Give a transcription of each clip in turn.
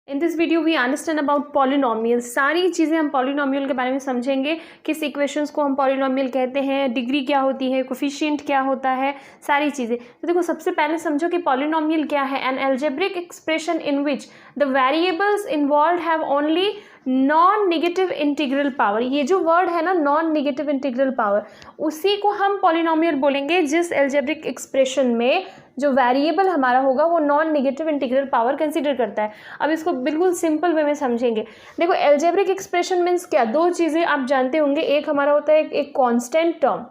In this video we understand about polynomial. सारी चीज़ें हम पॉलिनोमियल के बारे में समझेंगे, किस इक्वेशंस को हम पॉलिनोमियल कहते हैं, डिग्री क्या होती है, कोफिशिएंट क्या होता है, सारी चीज़ें। तो देखो, सबसे पहले समझो कि पॉलिनोमियल क्या है। An algebraic expression in which the variables involve have only non negative integral power. ये जो वर्ड है ना, नॉन निगेटिव इंटीग्रल पावर, उसी को हम पॉलिनोमियल बोलेंगे जिस एल्जेब्रिक एक्सप्रेशन में जो वेरिएबल हमारा होगा वो non negative integral power consider करता है। अब इसको बिल्कुल सिंपल वे में समझेंगे। देखो, एल्जेब्रिक एक्सप्रेशन मीन्स क्या, दो चीज़ें आप जानते होंगे। एक हमारा होता है एक कांस्टेंट टर्म,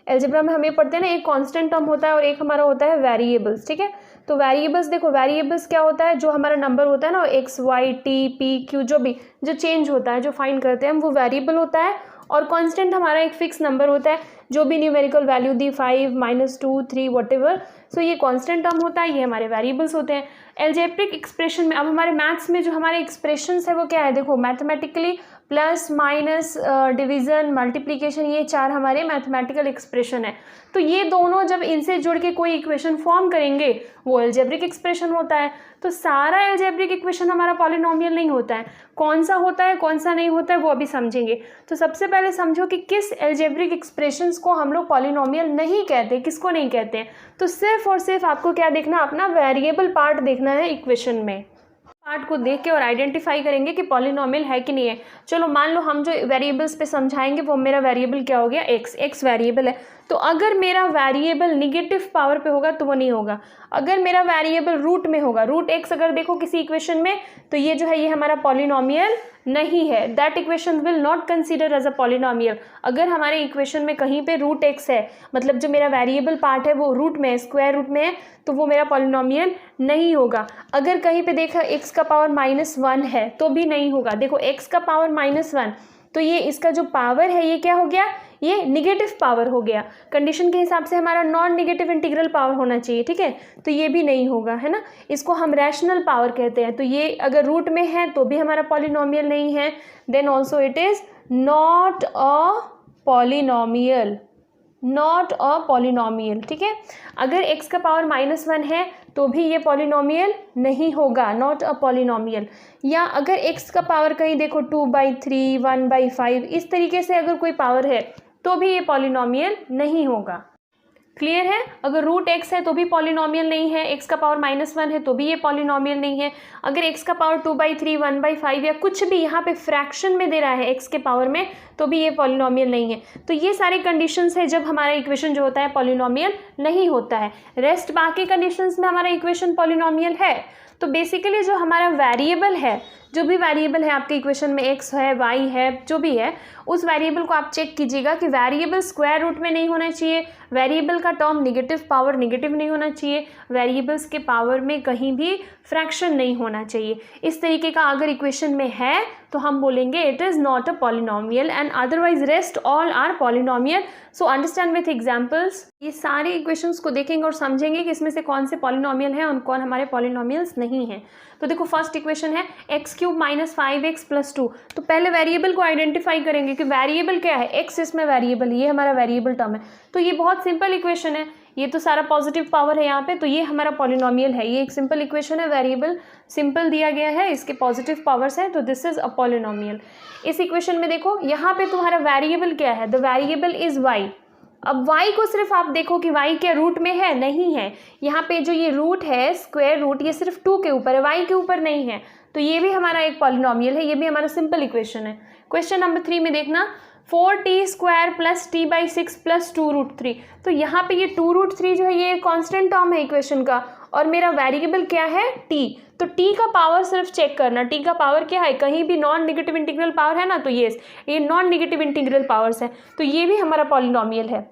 एल्जेब्रा में हमें पढ़ते हैं ना, एक कांस्टेंट टर्म होता है और एक हमारा होता है वेरिएबल्स। ठीक है, तो वेरिएबल्स, देखो वेरिएबल्स क्या होता है, जो हमारा नंबर होता है ना, X Y T P Q, जो चेंज होता है, जो फाइंड करते हैं हम, वो वेरिएबल होता है। और कांस्टेंट हमारा एक फिक्स नंबर होता है, जो भी न्यूमेरिकल वैल्यू दी, 5 -2 3 वॉटेवर, सो ये कांस्टेंट टर्म होता है, ये हमारे वेरिएबल्स होते हैं एल्जेब्रिक एक्सप्रेशन में। अब हमारे मैथ्स में जो हमारे एक्सप्रेशंस है वो क्या है, देखो mathematically plus minus division multiplication, ये चार हमारे मैथमेटिकल एक्सप्रेशन है। तो ये दोनों जब इनसे जुड़ के कोई इक्वेशन फॉर्म करेंगे वो एल्जेब्रिक एक्सप्रेशन होता है। तो सारा एल्जेब्रिक इक्वेशन हमारा पॉलिनोमियल नहीं होता है। कौन सा होता है कौन सा नहीं होता है वो अभी समझेंगे। तो सबसे पहले समझो कि किस एल्जेब्रिक एक्सप्रेशंस को हम लोग पॉलिनोमियल नहीं कहते, किसको नहीं कहते हैं। तो सिर्फ और सिर्फ आपको क्या देखना, अपना वेरिएबल पार्ट देखना है इक्वेशन में। पार्ट को देख के और आइडेंटिफाई करेंगे कि पॉलिनोमियल है कि नहीं है। चलो मान लो हम जो वेरिएबल्स पे समझाएंगे वो मेरा वेरिएबल क्या हो गया, एक्स वेरिएबल है। तो अगर मेरा वेरिएबल निगेटिव पावर पे होगा तो वो नहीं होगा। अगर मेरा वेरिएबल रूट में होगा, रूट एक्स अगर देखो किसी इक्वेशन में, तो ये जो है ये हमारा पॉलिनोमियल नहीं है। That equation will not consider as a polynomial. अगर हमारे इक्वेशन में कहीं पे रूट एक्स है, मतलब जो मेरा वेरिएबल पार्ट है वो रूट में है, स्क्वायर रूट में है, तो वो मेरा पॉलिनोमियल नहीं होगा। अगर कहीं पे देखा एक्स का पावर -1 है तो भी नहीं होगा। देखो एक्स का पावर -1, तो ये इसका जो पावर है ये क्या हो गया, ये निगेटिव पावर हो गया। कंडीशन के हिसाब से हमारा नॉन निगेटिव इंटीग्रल पावर होना चाहिए, ठीक है, तो ये भी नहीं होगा, है ना। इसको हम रैशनल पावर कहते हैं। तो ये अगर रूट में है तो भी हमारा पॉलिनोमियल नहीं है। Then also it is not a polynomial, not a polynomial, ठीक है। अगर x का पावर -1 है तो भी ये पॉलिनोमियल नहीं होगा, नॉट अ पॉलिनोमियल। या अगर x का पावर कहीं देखो 2/3 1/5 इस तरीके से अगर कोई पावर है तो भी ये पॉलिनोमियल नहीं होगा। क्लियर है। अगर रूट एक्स है तो भी पॉलिनोमियल नहीं है, एक्स का पावर -1 है तो भी ये पॉलिनोमियल नहीं है। अगर एक्स का पावर 2/3 1/5 या कुछ भी यहाँ पे फ्रैक्शन में दे रहा है एक्स के पावर में, तो भी ये पॉलिनोमियल नहीं है। तो ये सारे कंडीशंस है जब हमारा इक्वेशन जो होता है पॉलिनोमियल नहीं होता है। रेस्ट बाकी कंडीशंस में हमारा इक्वेशन पॉलिनोमियल है। तो बेसिकली जो हमारा वेरिएबल है, जो भी वेरिएबल है आपके इक्वेशन में, एक्स है वाई है जो भी है, उस वेरिएबल को आप चेक कीजिएगा कि वेरिएबल स्क्वायर रूट में नहीं होना चाहिए, वेरिएबल का टर्म निगेटिव पावर नेगेटिव नहीं होना चाहिए, वेरिएबल्स के पावर में कहीं भी फ्रैक्शन नहीं होना चाहिए। इस तरीके का अगर इक्वेशन में है तो हम बोलेंगे it is not a polynomial, and otherwise rest all are polynomial. So understand with examples. ये सारे इक्वेशंस को देखेंगे और समझेंगे कि इसमें से कौन से पॉलिनोमियल हैं और कौन हमारे पॉलिनोमियल्स नहीं हैं। तो देखो फर्स्ट इक्वेशन है x³ - 5x + 2। तो पहले वेरिएबल को आइडेंटिफाई करेंगे कि वेरिएबल क्या है, x इसमें वेरिएबल, ये हमारा वेरिएबल टर्म है। तो ये बहुत सिंपल इक्वेशन है, ये तो सारा पॉजिटिव पावर है यहाँ पे, तो ये हमारा पॉलिनोमियल है। ये एक सिंपल इक्वेशन है, वेरिएबल सिंपल दिया गया है, इसके पॉजिटिव पावर्स हैं, तो दिस इज अ पॉलिनोमियल। इस इक्वेशन में देखो यहाँ पे तुम्हारा वेरिएबल क्या है, द वेरिएबल इज y। अब y को सिर्फ आप देखो कि y क्या रूट में है, नहीं है। यहाँ पे जो ये रूट है स्क्वायर रूट, ये सिर्फ 2 के ऊपर है, y के ऊपर नहीं है। तो ये भी हमारा एक पॉलिनोमियल है, ये भी हमारा सिंपल इक्वेशन है। क्वेश्चन नंबर 3 में देखना, 4t² + t/6 + 2√3। तो यहाँ पे ये 2√3 जो है ये कांस्टेंट टर्म है इक्वेशन का, और मेरा वेरिएबल क्या है, t। तो t का पावर सिर्फ चेक करना, t का पावर क्या है, कहीं भी नॉन निगेटिव इंटीग्रल पावर है ना, तो ये नॉन निगेटिव इंटीग्रल पावर्स है, तो ये भी हमारा पॉलिनोमियल है।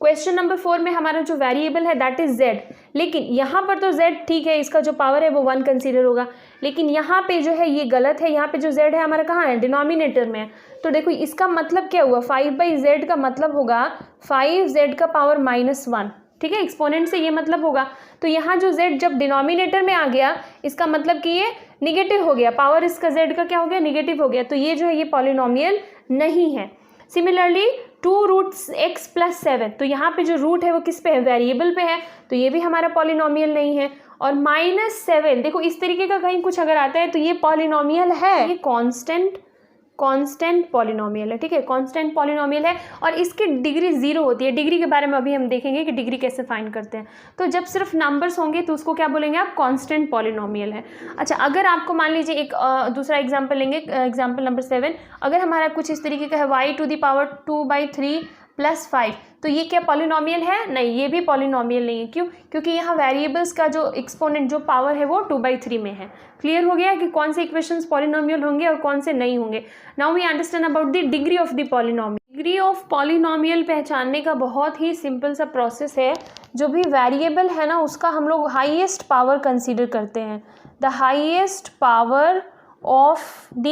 क्वेश्चन नंबर 4 में हमारा जो वेरिएबल है दैट इज z, लेकिन यहाँ पर तो z ठीक है, इसका जो पावर है वो 1 कंसीडर होगा, लेकिन यहाँ पे जो है ये गलत है। यहाँ पे जो z है हमारा कहाँ है, डिनोमिनेटर में है। तो देखो इसका मतलब क्या हुआ, 5/z का मतलब होगा 5z का पावर -1, ठीक है, एक्सपोनेंट से ये मतलब होगा। तो यहाँ जो z जब डिनोमिनेटर में आ गया, इसका मतलब कि ये निगेटिव हो गया, पावर इसका z का क्या हो गया, निगेटिव हो गया। तो ये जो है ये पॉलिनोमियल नहीं है। सिमिलरली 2√x + 7, तो यहाँ पे जो रूट है वो किस पे है, वेरिएबल पे है, तो ये भी हमारा पॉलिनोमियल नहीं है। और -7, देखो इस तरीके का कहीं कुछ अगर आता है तो ये पॉलिनोमियल है, ये कांस्टेंट पॉलिनोमियल है, ठीक है, कांस्टेंट पॉलिनोमियल है और इसकी डिग्री 0 होती है। डिग्री के बारे में अभी हम देखेंगे कि डिग्री कैसे फाइंड करते हैं। तो जब सिर्फ नंबर्स होंगे तो उसको क्या बोलेंगे आप, कांस्टेंट पॉलिनोमियल है। अच्छा, अगर आपको मान लीजिए एक दूसरा एग्जांपल लेंगे, एग्जांपल नंबर 7, अगर हमारा कुछ इस तरीके का है y⁻2/3 + 5, तो ये क्या पॉलिनोमियल है? नहीं, ये भी पॉलिनोमियल नहीं है। क्यों? क्योंकि यहाँ वेरिएबल्स का जो एक्सपोनेंट जो पावर है वो 2/3 में है। क्लियर हो गया कि कौन से इक्वेशंस पॉलिनोमियल होंगे और कौन से नहीं होंगे। Now we understand about the degree of the polynomial. Degree of polynomial पहचानने का बहुत ही सिंपल सा प्रोसेस है। जो भी वेरिएबल है ना उसका हम लोग हाईएस्ट पावर कंसीडर करते हैं, the highest power of the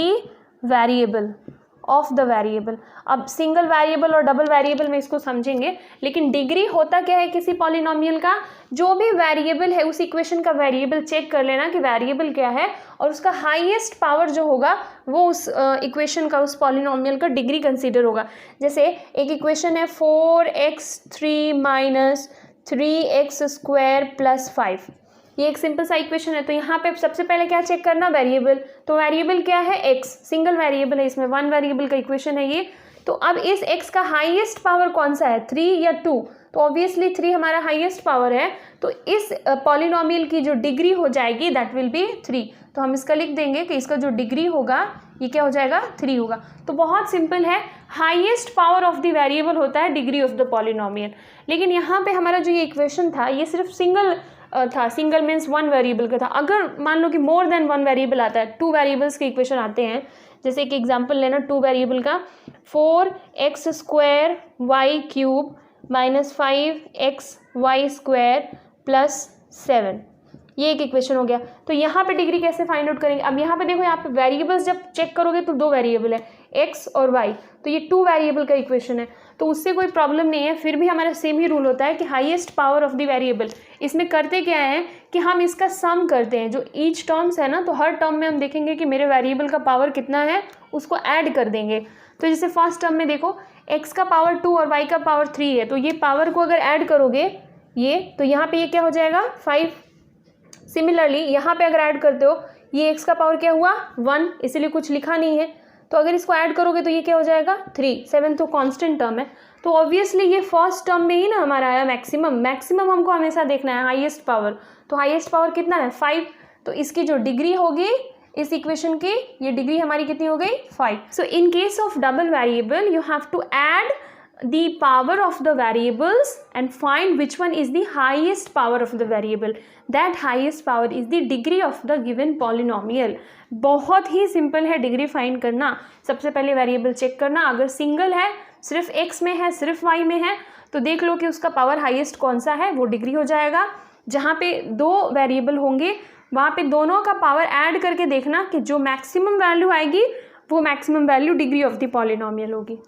variable. अब सिंगल वेरिएबल और डबल वेरिएबल में इसको समझेंगे, लेकिन डिग्री होता क्या है किसी पॉलिनोमियल का, जो भी वेरिएबल है उस इक्वेशन का वेरिएबल चेक कर लेना कि वेरिएबल क्या है और उसका हाईएस्ट पावर जो होगा वो उस इक्वेशन का, उस पॉलिनोमियल का डिग्री कंसीडर होगा। जैसे एक इक्वेशन है 4x3 - 3x² + 5, ये एक सिंपल सा इक्वेशन है। तो यहाँ पे सबसे पहले क्या चेक करना, वेरिएबल। तो वेरिएबल क्या है, x, सिंगल वेरिएबल है, इसमें 1 वेरिएबल का इक्वेशन है ये। तो अब इस x का हाईएस्ट पावर कौन सा है, 3 या 2? तो ऑब्वियसली 3 हमारा हाईएस्ट पावर है, तो इस पॉलिनोमियल की जो डिग्री हो जाएगी दैट विल बी 3। तो हम इसका लिख देंगे कि इसका जो डिग्री होगा ये क्या हो जाएगा, 3 होगा। तो बहुत सिंपल है, highest power of the variable होता है डिग्री ऑफ द पॉलिनोमियल। लेकिन यहाँ पे हमारा जो ये इक्वेशन था ये सिर्फ सिंगल था, सिंगल मीन्स 1 वेरिएबल का था। अगर मान लो कि मोर देन 1 वेरिएबल आता है, 2 वेरिएबल्स के इक्वेशन आते हैं, जैसे एक एग्जांपल लेना 2 वेरिएबल का, 4x² y³ - 5xy² + 7, ये एक इक्वेशन हो गया। तो यहाँ पे डिग्री कैसे फाइंड आउट करेंगे? अब यहाँ पे देखो, यहाँ पे वेरिएबल्स जब चेक करोगे तो 2 वेरिएबल है, x और y, तो ये 2 वेरिएबल का इक्वेशन है, तो उससे कोई प्रॉब्लम नहीं है। फिर भी हमारा सेम ही रूल होता है कि highest power of the variable. इसमें करते क्या है कि हम इसका सम करते हैं, जो ईच टर्म्स है ना, तो हर टर्म में हम देखेंगे कि मेरे वेरिएबल का पावर कितना है, उसको ऐड कर देंगे। तो जैसे फर्स्ट टर्म में देखो x का पावर 2 और y का पावर 3 है, तो ये पावर को अगर ऐड करोगे ये, तो यहाँ पे ये क्या हो जाएगा, 5। सिमिलरली यहाँ पे अगर ऐड करते हो, ये x का पावर क्या हुआ, 1, इसीलिए कुछ लिखा नहीं है, तो अगर इसको ऐड करोगे तो ये क्या हो जाएगा, 3। 7 तो कांस्टेंट टर्म है, तो ऑब्वियसली ये फर्स्ट टर्म में ही ना हमारा आया मैक्सिमम हमको हमेशा देखना है हाईएस्ट पावर। तो हाईएस्ट पावर कितना है, 5। तो इसकी जो डिग्री होगी इस इक्वेशन की, ये डिग्री हमारी कितनी हो गई, 5। So in case of double variable you have to add the power of the variables and find which one is the highest power of the variable. That highest power is the degree of the given polynomial. बहुत ही simple है degree find करना। सबसे पहले variable check करना, अगर single है, सिर्फ x में है, सिर्फ y में है, तो देख लो कि उसका पावर हाईएस्ट कौन सा है, वो डिग्री हो जाएगा। जहाँ पे 2 वेरिएबल होंगे वहाँ पे दोनों का पावर ऐड करके देखना कि जो मैक्सिमम वैल्यू आएगी वो maximum value degree of the polynomial होगी।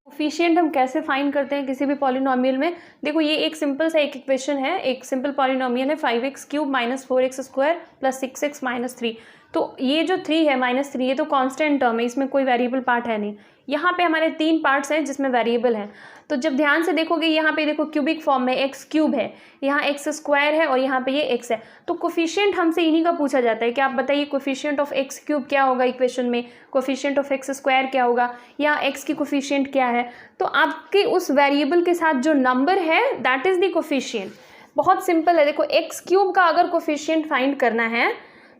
कोफिशिएंट हम कैसे फाइंड करते हैं किसी भी पॉलिनोमियल में? देखो ये एक सिंपल सा एक इक्वेशन है, एक सिंपल पॉलिनोमियल है 5x³ - 4x² + 6x - 3। तो ये जो 3 है -3, ये तो कांस्टेंट टर्म है, इसमें कोई वेरिएबल पार्ट है नहीं। यहाँ पे हमारे 3 पार्ट्स हैं जिसमें वेरिएबल है। तो जब ध्यान से देखोगे यहाँ पे देखो क्यूबिक फॉर्म में x³ है, यहाँ x² है और यहाँ पे ये x है। तो कोफिशिएंट हमसे इन्हीं का पूछा जाता है कि आप बताइए कोफिशिएंट ऑफ x³ क्या होगा इक्वेशन में, कोफिशिएंट ऑफ x² क्या होगा, या x की कोफिशिएंट क्या है। तो आपके उस वेरिएबल के साथ जो नंबर है दैट इज़ द कोफिशिएंट। बहुत सिंपल है, देखो x³ का अगर कोफिशिएंट फाइंड करना है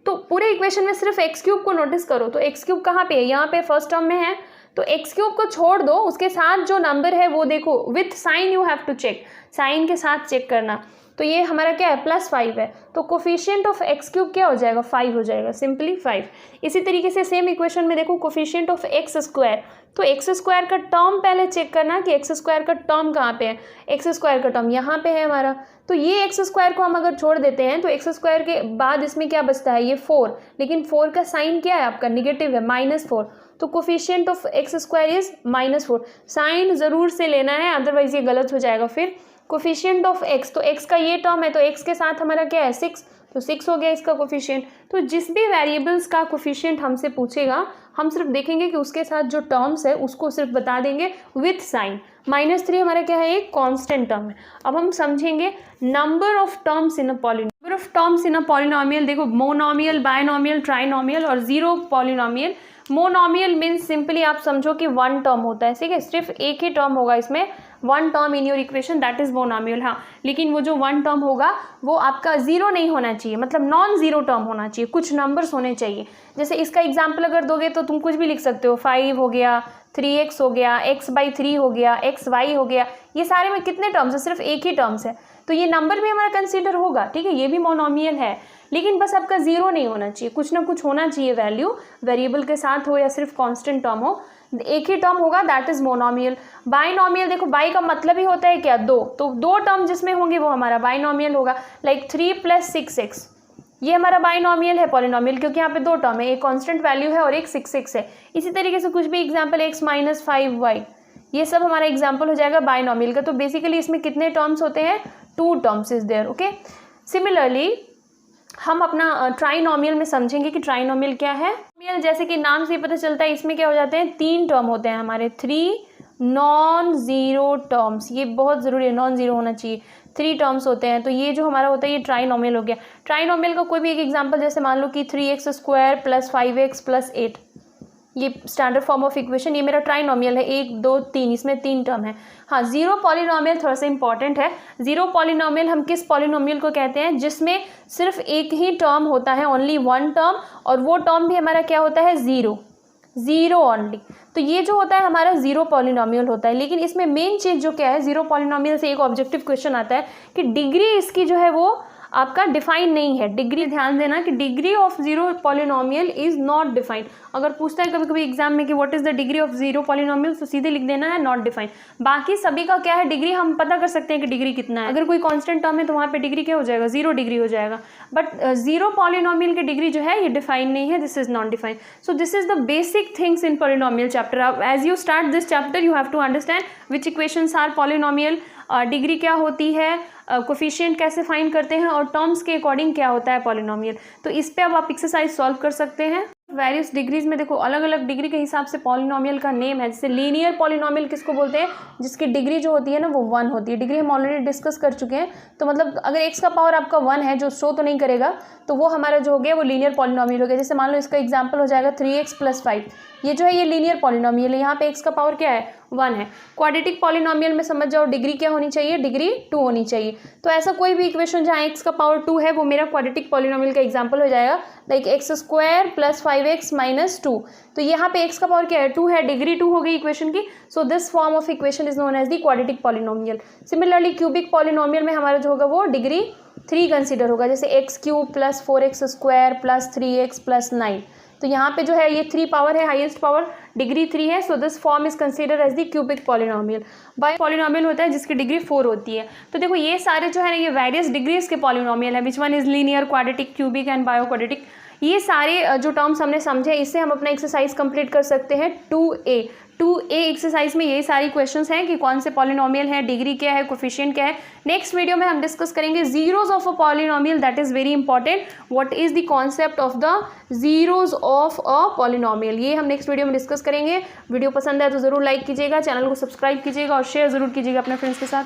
तो पूरे इक्वेशन में सिर्फ x³ को नोटिस करो। तो x³ कहाँ पे है, यहाँ पे फर्स्ट टर्म में है, तो x³ को छोड़ दो, उसके साथ जो नंबर है वो देखो, with sign you have to check, sign के साथ चेक करना। तो ये हमारा क्या है, +5 है, तो कोफिशिएंट ऑफ x³ क्या हो जाएगा, 5 हो जाएगा, सिंपली 5। इसी तरीके से सेम इक्वेशन में देखो कोफिशिएंट ऑफ x², तो x² का टर्म पहले चेक करना कि x² का टर्म कहाँ पे है, x² का टर्म यहाँ पे है हमारा। तो ये x² को हम अगर छोड़ देते हैं तो x² के बाद इसमें क्या बचता है, ये 4, लेकिन 4 का साइन क्या है आपका, निगेटिव है, -4। तो coefficient of x² is -4। Sign ज़रूर से लेना है, अदरवाइज ये गलत हो जाएगा। फिर कोफिशिएंट ऑफ x, तो x का ये टर्म है, तो x के साथ हमारा क्या है, 6, तो 6 हो गया इसका कोफिशिएंट। तो जिस भी वेरिएबल्स का कोफिशिएंट हमसे पूछेगा हम सिर्फ देखेंगे कि उसके साथ जो टर्म्स है उसको सिर्फ बता देंगे विथ साइन, -3 हमारा क्या है, एक कांस्टेंट टर्म है। अब हम समझेंगे number of terms in a polynomial. Number of terms in a polynomial, देखो मोनोमियल, बायनोमियल, ट्राइनोमियल और zero polynomial. Monomial means simply आप समझो कि वन टर्म होता है, ठीक है, सिर्फ एक ही टर्म होगा इसमें, one term in your equation, that is monomial. हाँ, लेकिन वो जो वन टर्म होगा वो आपका जीरो नहीं होना चाहिए, मतलब नॉन जीरो टर्म होना चाहिए, कुछ नंबर्स होने चाहिए। जैसे इसका एग्जाम्पल अगर दोगे तो तुम कुछ भी लिख सकते हो, 5 हो गया, 3x हो गया, x/3 हो गया, xy हो गया, ये सारे में कितने टर्म्स है, सिर्फ एक ही टर्म्स है, तो ये नंबर भी हमारा कंसीडर होगा, ठीक है, ये भी मोनोमियल है। लेकिन बस आपका जीरो नहीं होना चाहिए, कुछ ना कुछ होना चाहिए वैल्यू, वेरिएबल के साथ हो या सिर्फ कांस्टेंट टर्म हो, एक ही टर्म होगा, दैट इज मोनोमियल। बाइनोमियल, देखो बाई का मतलब ही होता है क्या, दो, तो दो टर्म जिसमें होंगे वो हमारा बाइनोमियल होगा। लाइक 3 + 6x, ये हमारा बाइनोमियल है पॉलिनोमियल, क्योंकि यहाँ पे दो टर्म है, एक कांस्टेंट वैल्यू है और एक 6x है। इसी तरीके से कुछ भी एग्जाम्पल, x - 5y, ये सब हमारा एग्जाम्पल हो जाएगा बाइनोमियल का। तो बेसिकली इसमें कितने टर्म्स होते हैं, 2 terms is there, okay. Similarly हम अपना ट्राइनोमियल में समझेंगे कि ट्राइनोमियल क्या है। जैसे कि नाम से ही पता चलता है, इसमें क्या हो जाते हैं, 3 टर्म होते हैं हमारे, 3 नॉन जीरो टर्म्स, ये बहुत ज़रूरी है, नॉन जीरो होना चाहिए, 3 टर्म्स होते हैं। तो ये जो हमारा होता है ये ट्राइनोमियल हो गया। ट्राइनोमियल का कोई भी एक एग्जांपल, जैसे मान लो कि 3x² + 5x + 8, ये स्टैंडर्ड फॉर्म ऑफ इक्वेशन, ये मेरा ट्राइनोमियल है, 1 2 3, इसमें 3 टर्म है। हाँ, जीरो पॉलिनोमियल थोड़ा सा इंपॉर्टेंट है। जीरो पॉलिनोमियल हम किस पॉलिनोमियल को कहते हैं, जिसमें सिर्फ एक ही टर्म होता है, ओनली वन टर्म, और वो टर्म भी हमारा क्या होता है, जीरो ओनली। तो ये जो होता है हमारा जीरो पॉलिनोमियल होता है। लेकिन इसमें मेन चीज़ जो क्या है, जीरो पॉलिनोमियल से एक ऑब्जेक्टिव क्वेश्चन आता है कि डिग्री इसकी जो है वो आपका डिफाइन नहीं है। डिग्री, ध्यान देना कि degree of zero polynomial is not defined. अगर पूछता है कभी कभी एग्जाम में कि what is the degree of zero polynomial, तो सीधे लिख देना है नॉट डिफाइंड। बाकी सभी का क्या है, डिग्री हम पता कर सकते हैं कि डिग्री कितना है। अगर कोई कांस्टेंट टर्म है तो वहाँ पे डिग्री क्या हो जाएगा, 0 डिग्री हो जाएगा। बट जीरो पॉलिनोमियल की डिग्री जो है ये डिफाइन नहीं है, this is not defined. So this is the basic things in polynomial chapter. As you start this chapter you have to understand which equations are polynomial, degree क्या होती है, coefficient कैसे फाइंड करते हैं, और टर्म्स के अकॉर्डिंग क्या होता है पॉलिनोमियल। तो इस पे अब आप एक्सरसाइज सॉल्व कर सकते हैं। वेरियस डिग्रीज में देखो अलग अलग डिग्री के हिसाब से पॉलिनोमियल का नेम है। जैसे लीनियर पॉलिनोमियल किसको बोलते हैं, जिसकी डिग्री जो होती है ना वो 1 होती है। डिग्री हम ऑलरेडी डिस्कस कर चुके हैं। तो मतलब अगर x का पावर आपका 1 है, जो शो तो नहीं करेगा, तो वो हमारा जो हो गया वो लीनियर पॉलिनोमियल हो गया। जैसे मान लो इसका एग्जाम्पल हो जाएगा 3x + 5, ये जो है ये लीनियर पॉलिनोमियल है, यहाँ पे x का पावर क्या है, 1 है। क्वाड्रेटिक पॉलिनोमियल में समझ जाओ डिग्री क्या होनी चाहिए, डिग्री 2 होनी चाहिए। तो ऐसा कोई भी इक्वेशन जहाँ x का पावर 2 है वो मेरा क्वाड्रेटिक पॉलिनोमियल का एग्जाम्पल हो जाएगा। लाइक x² + 5x - 2, तो यहाँ पे x का पावर क्या है, 2 है, डिग्री 2 हो गई इक्वेशन की। So this form of equation is known as the quadratic polynomial. Similarly cubic polynomial में हमारा जो होगा वो डिग्री 3 कंसीडर होगा। जैसे x³ + 4x² + 3x + 9, तो यहाँ पे जो है ये 3 पावर है, हाईएस्ट पावर, डिग्री 3 है। So this form is consider as the cubic polynomial. Bi polynomial होता है जिसकी डिग्री 4 होती है। तो देखो ये सारे जो है ना ये वेरियस डिग्रीज के पॉलिनोमियल है, which one is linear, quadratic, cubic and bio quadratic. ये सारे जो टर्म्स हमने समझे, इससे हम अपना एक्सरसाइज कंप्लीट कर सकते हैं 2A एक्सरसाइज में यही सारी क्वेश्चंस हैं कि कौन से पॉलिनोमियल है, डिग्री क्या है, कोफिशिएंट क्या है। नेक्स्ट वीडियो में हम डिस्कस करेंगे zeros of a polynomial, that is very important. What is the concept of the zeros of a polynomial, ये हम नेक्स्ट वीडियो में डिस्कस करेंगे। वीडियो पसंद है तो जरूर लाइक कीजिएगा, चैनल को सब्सक्राइब कीजिएगा और शेयर जरूर कीजिएगा अपने फ्रेंड्स के साथ।